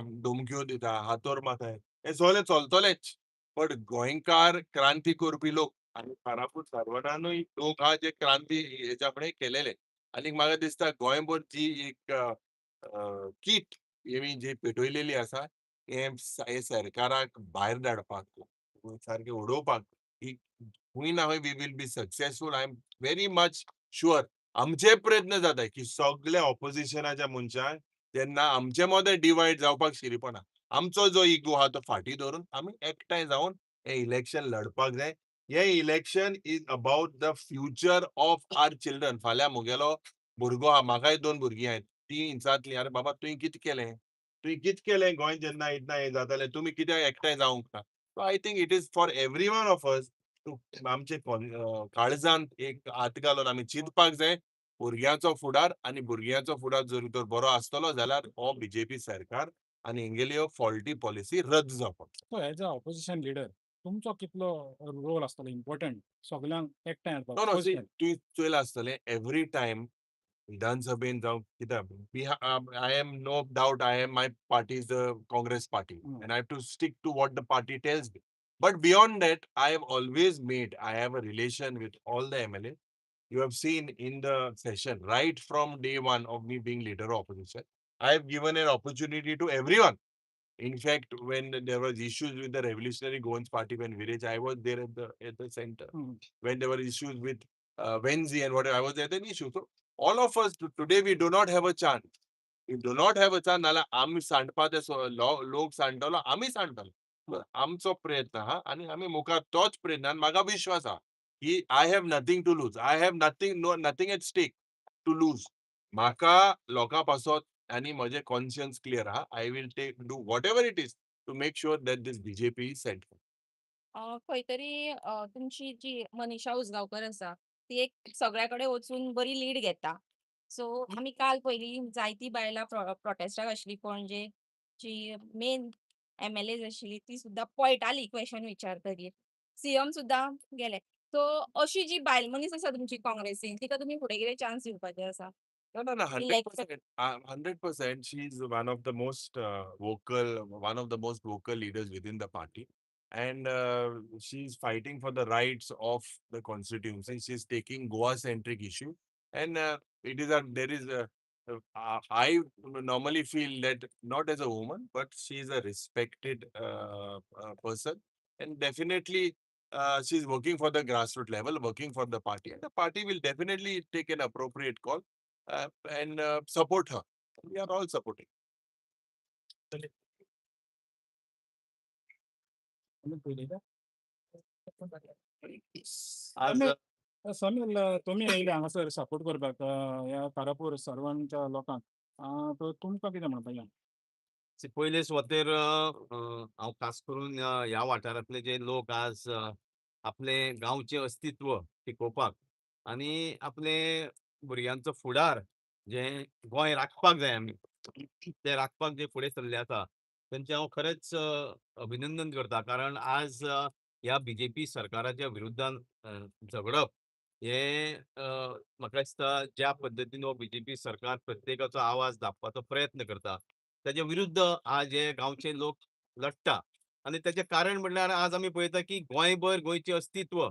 धमक्यो दिता, हातोर मारताय, हें सगळें चलतलेंच. बट गोंयकार क्रांती करपी लोक आनी कारापूर सर्वनानूय लोक आहा जे क्रांती हेच्या फुडें केलेले. आनीक म्हाका दिसता गोंयभर जी एक कीट हेमी जी पेटयलेली आसा, हे सरकाराक भायर धाडपाक, सारकें उडोवपाक, ही खंय ना खंय we will be successful. I am very much sure. आमचे प्रयत्न जाताय की सगळे ऑपोजिशनाच्या मनशांक जेन्ना आमचे मदें डिवायड जावपाक शिरीपणा, आमचो जो इगो आहा तो फाटीं दवरून आमी एकठांय जावन हें इलेक्शन लडपाक जाय. हें election is about the future of our children. फाल्यां म्हगेलो भुरगो आहा, म्हाकाय 2 भुरगीं हायत. तीं हिंसातलीं, "अरे बाबा तुवें कितें केलें? तुवें कितें केलें गोंय जेन्ना इतना हें जातालें, तुमी कित्याक एकठांय जावंक ना?" So I think it is for every one of us to आमचे काळजांत एक हात घालून आमी चिंतपाक जाय. भुरग्याचो फुडार आनी भुरग्याचो फुडार जर तर बरो आसतलो जाल्यार हो बीजेपी सरकार आनी हेंगेल्यो ह्यो फॉल्टी पॉलिसी रद्द जावपाक जाय. So as a opposition leader तुमचो कितलो रोल आसतलो इम्पॉर्टंट सगळ्यांक एकठांय हाडपाक नो, नो, सी पयस तुवें चोयलां आसतलें एव्हरी टायम विधानसभेन जावं कित्याक I am no doubt I am my party is the Congress party and I have to stick to what the party tells me. But beyond that, I have always I have a relation with all the MLA. You have seen in the session, right from day one of me being leader of opposition, I have given an opportunity to everyone. In fact, when there was issues with the Revolutionary Goans Party, when Viraj, I was there at the center. When there were issues with Venzi and whatever, I was at an issue. So all of us today we do not have a chance. We do not have a chance. नाला आम्ही सांडपा ते लोक सांडटलो आम्ही सांडटलो. तर आमचो प्रयत्न आहा आनी आमी मुखार तोच प्रयत्न आनी म्हाका विश्वास आहा की I have nothing to lose. I have nothing at stake to lose. म्हाका लोकां पासत आनी म्हजें कॉन्शियन्स क्लियर आहा. I will do whatever it is to make sure that this BJP is set. खंय तरी तुमची जी मनीषा उजगांवकर आसा, ती एक सगळ्याकडे वचून बरी लीड घेता. सो आमी काल पयलीं जायतीं बायलां प्रोटेस्टाक आशिल्लीं पणजे. जी मेन एम.एल.एज आशिल्लीं ती सुद्दां पळटालीं क्वेशन विचारतकीर. सीएम सुद्दां गेले. सो अशी जी बायल मनीस आसा तुमची काँग्रेसीन, तिका तुमी फुडें कितें चान्स दिवपाचे आसा? No, no, no, election 100%. 100%. She's one of the most one of the most vocal leaders within the party. And she's fighting for the rights of the constituency. She's taking Goa-centric issue. And there is I normally feel that not as a woman, but she's a respected person. And definitely she's working for the grassroots level, working for the party. And the party will definitely take an appropriate call and support her. We are all supporting. आज समील तुमी येयले हांगासर support करपाक ह्या कारापूर सर्वांच्या लोकांक तर तुमकां कितें म्हणपाक जाय? पयले सुवातेर हांव खास करून ह्या वाठारांतले जे लोक आज आपले गांवचे अस्तित्व टिकोवपाक आनी आपले भुरग्यांचो फुडार जे गोंय राखपाक जाय आमी ते राखपाक जे फुडें सरले आसा तेंचे हांव खरेंच अभिनंदन करता. कारण आज ह्या बीजेपी सरकाराच्या विरुद्धान झगडप हे म्हाका दिसता ज्या पद्दतीन हो बीजेपी सरकार प्रत्येकाचो आवाज दाबपाचो प्रयत्न करता त्याच्या विरुद्ध आज हे गांवचे लोक लढटा. आणि त्याचे कारण म्हणल्यार आज आमी पळयता की गोंयभर गोंयचे अस्तित्व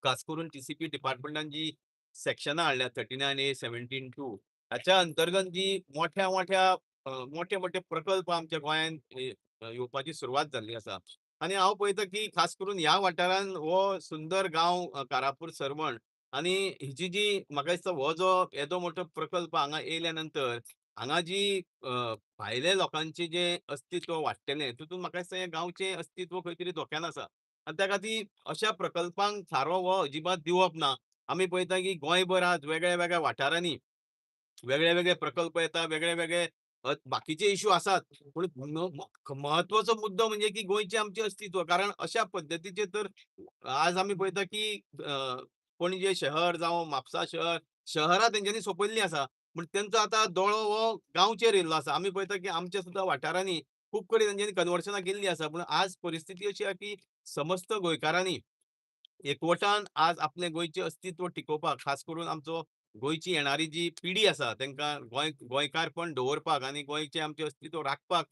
खास करून टीसीपी डिपार्टमेंटान जी सेक्शनां हाडल्या 39A 17(2) हाच्या अंतर्गत जी मोठ्या मोठ्या मोठे मोठे प्रकल्प आमच्या गोंयांत येवपाची सुरवात जाल्ली आसा. आणि हांव पळयता की खास करून ह्या वाठारान हो सुंदर गांव कारापूर सरवण आणि हिची जी म्हाका दिसता हो जो येदो मोठो प्रकल्प हांगा येयल्या नंतर हांगा जी भायल्या लोकांचे जे अस्तित्व वाडटलें तितून म्हाका दिसता हे गांवचें अस्तित्व खंय तरी धोक्यान आसा. आणि त्या खातीर अशा प्रकल्पांक थारो हो अजिबात दिवप ना. आमी पळयता की गोंयभर आज वेगळ्या वेगळ्या वाठारांनी वेगळे वेगळे प्रकल्प येता, वेगळे वेगळे बाकीचे इश्यू आसात. पूण महत्वाचो मुद्दो म्हणजे की गोंयचे आमचे अस्तित्व. कारण अशा पद्दतीचे तर आज आमी पळयता की पणजे शहर जावं म्हापसा शहर, शहरां तेंच्यांनी सोंपयल्लीं आसा. पूण तेंचो आतां दोळो हो गांवचेर येयल्लो आसा. आमी पळयता की आमच्या सुद्दां वाठारांनी खूब कडेन तेंच्यांनी कन्वर्शनां केल्लीं आसा. पूण आज परिस्थिती अशी आहा की समस्त गोंयकारांनी एकवटान आज आपले गोंयचे अस्तित्व टिकोवपाक खास करून आमचो गोंयची येणारी जी पिढी आसा तेंकां गोंयकारपण दवरपाक आनी गोंयचे आमचे अस्तित्व राखपाक